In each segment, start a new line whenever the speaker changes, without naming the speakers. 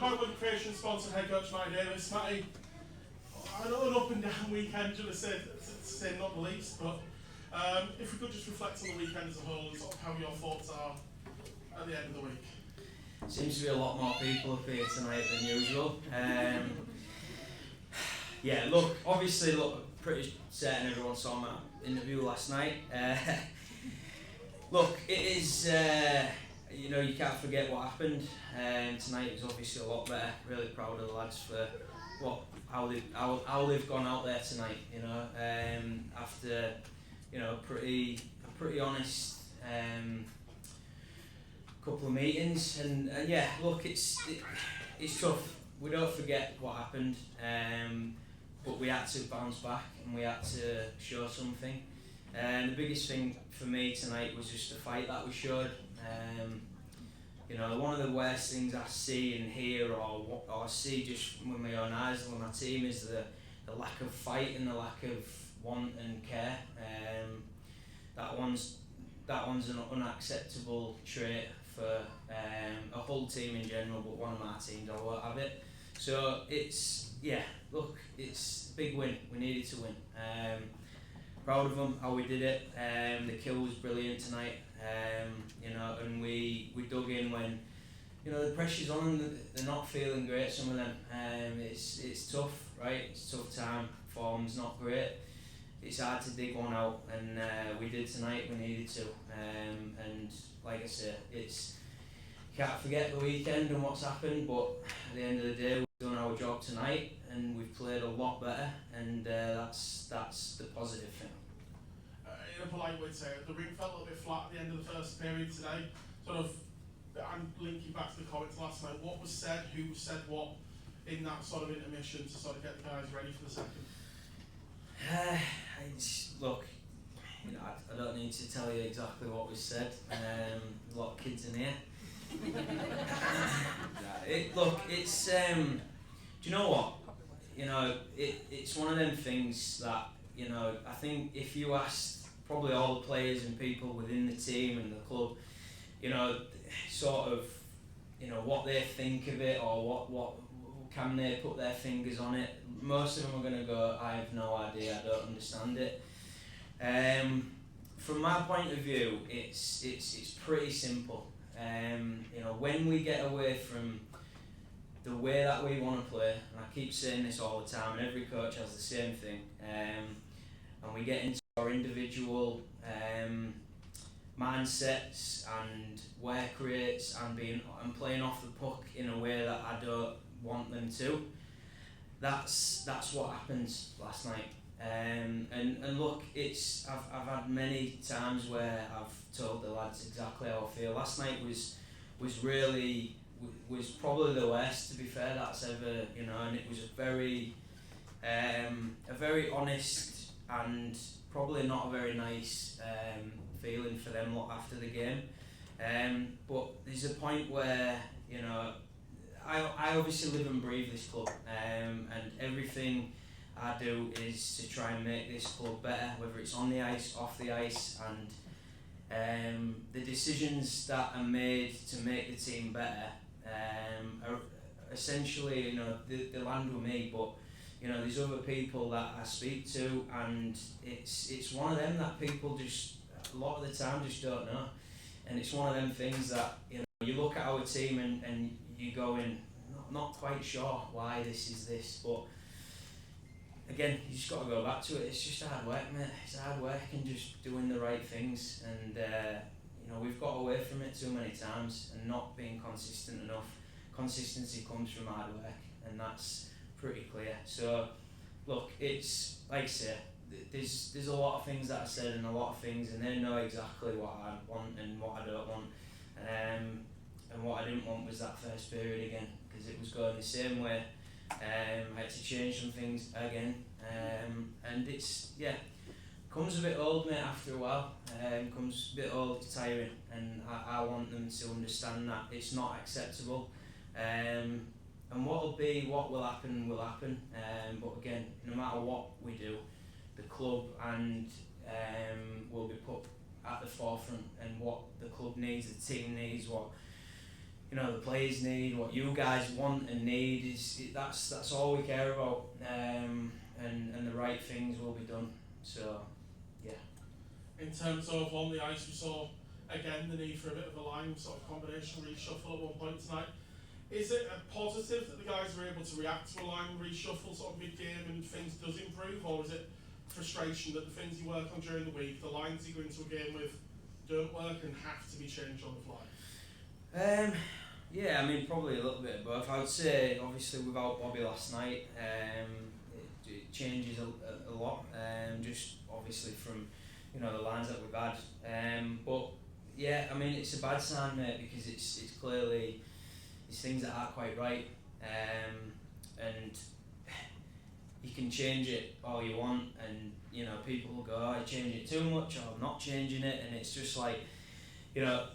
Bank Creation sponsored head coach Matty Davies. Matty, I know an up and down weekend, to say not the least, but if we could just reflect on the weekend as a whole and sort of how your thoughts are at the end of the week.
Seems to be a lot more people up here tonight than usual. Yeah, obviously, pretty certain everyone saw my interview last night. It is, you can't forget what happened. Tonight was obviously a lot better. Really proud of the lads for how they've gone out there tonight. After a pretty honest couple of meetings, and yeah, it's tough. We don't forget what happened, but we had to bounce back and we had to show something. And the biggest thing for me tonight was just the fight that we showed. One of the worst things I see and hear, or see just with my own eyes with my team, is the lack of fight and the lack of want and care. That one's an unacceptable trait for a whole team in general, but one of my teams I won't have it. So it's a big win. We needed to win. Proud of them, how we did it. The kill was brilliant tonight. And we dug in when the pressure's on them. They're not feeling great, some of them. It's tough, right? It's a tough time. Form's not great. It's hard to dig one out, and we did tonight. We needed to. And like I said, you can't forget the weekend and what's happened, but at the end of the day, we've done our job tonight and we've played a lot better, and that's the positive thing.
In a polite way to say it, the ring felt a little bit flat at the end of the first period today. I'm linking back to the comments last night. What was said, who said what in that sort of intermission to sort of get the guys ready for the second?
I don't need to tell you exactly what was said. A lot of kids in here. It's do you know what? It's one of them things that I think if you asked probably all the players and people within the team and the club, what they think of it, or what can they put their fingers on it, most of them are going to go, I have no idea, I don't understand it. From my point of view, it's pretty simple. When we get away from the way that we want to play, and I keep saying this all the time, and every coach has the same thing, and we get into our individual mindsets and work rates and playing off the puck in a way that I don't want them to, that's what happens last night. And look, I've had many times where I've told the lads exactly how I feel. Last night was probably the worst, to be fair, that's ever, and it was a very honest and probably not a very nice feeling for them after the game. But there's a point where, I obviously live and breathe this club, and everything I do is to try and make this club better, whether it's on the ice, off the ice, and the decisions that are made to make the team better are essentially, they land with me, but there's other people that I speak to, and it's one of them that people just a lot of the time just don't know, and it's one of them things that you look at our team and you go in not quite sure why this is this, but again, you just got to go back to it. It's just hard work, mate. It's hard work and just doing the right things. And we've got away from it too many times and not being consistent enough. Consistency comes from hard work, and that's pretty clear. So, look, it's like I say, there's a lot of things that I said and a lot of things, and they know exactly what I want and what I don't want. And what I didn't want was that first period again, because it was going the same way. I had to change some things again, and comes a bit old, mate, after a while. Comes a bit old, tiring, and I want them to understand that it's not acceptable. And what will happen will happen. But again, no matter what we do, the club and will be put at the forefront, and what the club needs, the team needs, what you know, the players need, what you guys want and need that's all we care about, and the right things will be done. So yeah.
In terms of on the ice, we saw again the need for a bit of a line sort of combination reshuffle at one point tonight. Is it a positive that the guys were able to react to a line reshuffle sort of mid-game and things does improve, or is it frustration that the things you work on during the week, the lines you go into a game with, don't work and have to be changed on the fly?
Yeah, I mean probably a little bit of both. I would say obviously without Bobby last night, it changes a lot. Just obviously from, you know, the lines that we've had. But yeah, I mean it's a bad sign, mate, because it's clearly there's things that aren't quite right, and you can change it all you want, and you know people will go, oh, I change it too much, or I'm not changing it, and it's just like, you know,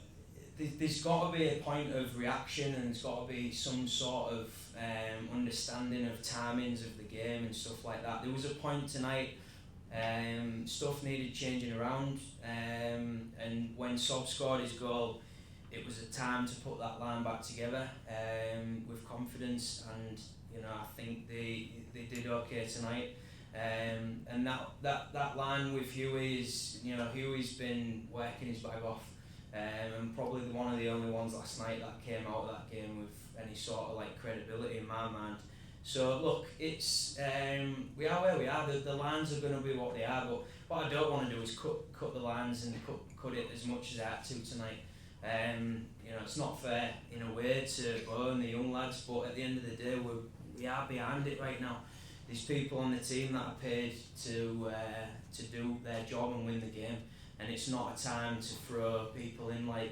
there's got to be a point of reaction, and there's got to be some sort of understanding of timings of the game and stuff like that. There was a point tonight, stuff needed changing around, and when Sob scored his goal, it was a time to put that line back together with confidence, and you know I think they did okay tonight. And that line with Huey is, you know, Huey's been working his bag off, and probably one of the only ones last night that came out of that game with any sort of like credibility in my mind. So look, it's we are where we are. The lines are going to be what they are, but what I don't want to do is cut the lines and cut it as much as I had to tonight. You know, it's not fair in a way to burn the young lads, but at the end of the day, we are behind it right now. There's people on the team that are paid to do their job and win the game, and it's not a time to throw people in like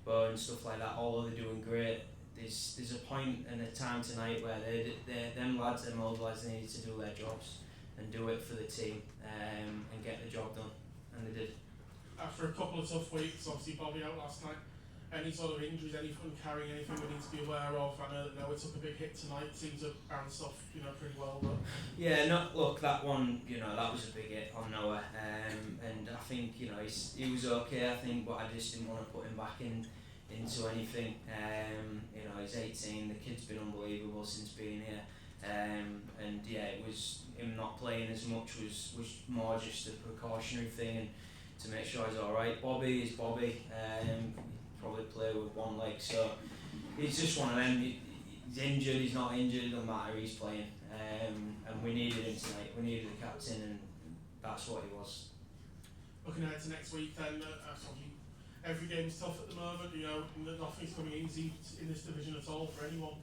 Bo and stuff like that. Although they're doing great, there's a point and a time tonight where them lads, them old lads, need to do their jobs and do it for the team, and get the job done, and they did.
After a couple of tough weeks, obviously Bobby out last night, any sort of injuries, anything carrying anything we need to be aware of? I know that Noah took a big hit tonight, seems to bounce off, you know, pretty well, but
yeah, no, look, that one, you know, that was a big hit on Noah, and I think, you know, he was okay, I think, but I just didn't want to put him back into anything. You know, he's 18, the kid's been unbelievable since being here, and yeah, it was him not playing as much was more just a precautionary thing and to make sure he's alright. Bobby is Bobby, probably play with one leg, so he's just one of them. He's injured, he's not injured, it doesn't matter, he's playing, and we needed him tonight, we needed the captain, and that's what he was.
Looking ahead to next week then, every game's tough at the moment, you know, nothing's coming easy in this division at all for anyone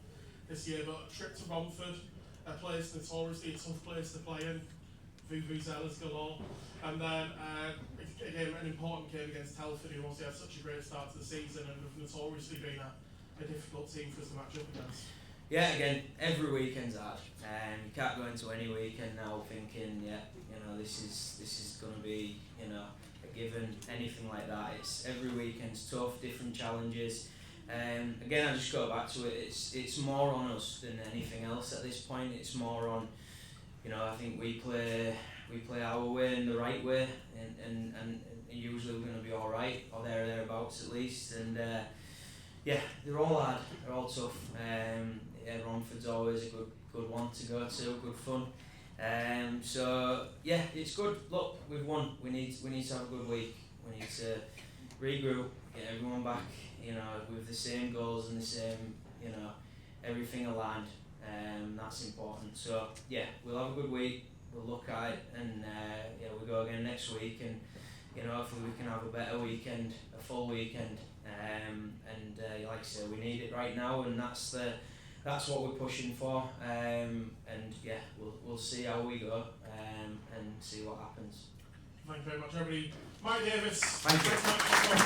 this year, but a trip to Romford, a place notoriously a tough place to play in, vuvuzelas galore, and then again an important game against Telford, who obviously had such a great start to the season and have notoriously been a difficult team for us to match up against.
Yeah, again, every weekend's hard, and you can't go into any weekend now thinking, yeah, you know, this is going to be, you know, a given, anything like that. It's every weekend's tough, different challenges. Again, I just go back to it. It's more on us than anything else at this point. It's more on, you know, I think we play our way in the right way, and usually we're going to be all right, or thereabouts at least. And yeah, they're all hard, they're all tough. Yeah, Romford's always a good one to go to, good fun. So yeah, it's good. Look, we've won. We need to have a good week. We need to regroup, get everyone back, you know, with the same goals and the same, you know, everything aligned. That's important. So yeah, we'll have a good week. We'll look at it, and yeah, we'll go again next week, and you know, hopefully we can have a better weekend, a full weekend. And like I say, we need it right now, and that's what we're pushing for. And yeah, we'll see how we go, and see what happens.
Thank you very much, everybody. Matty Davies.
Thank you.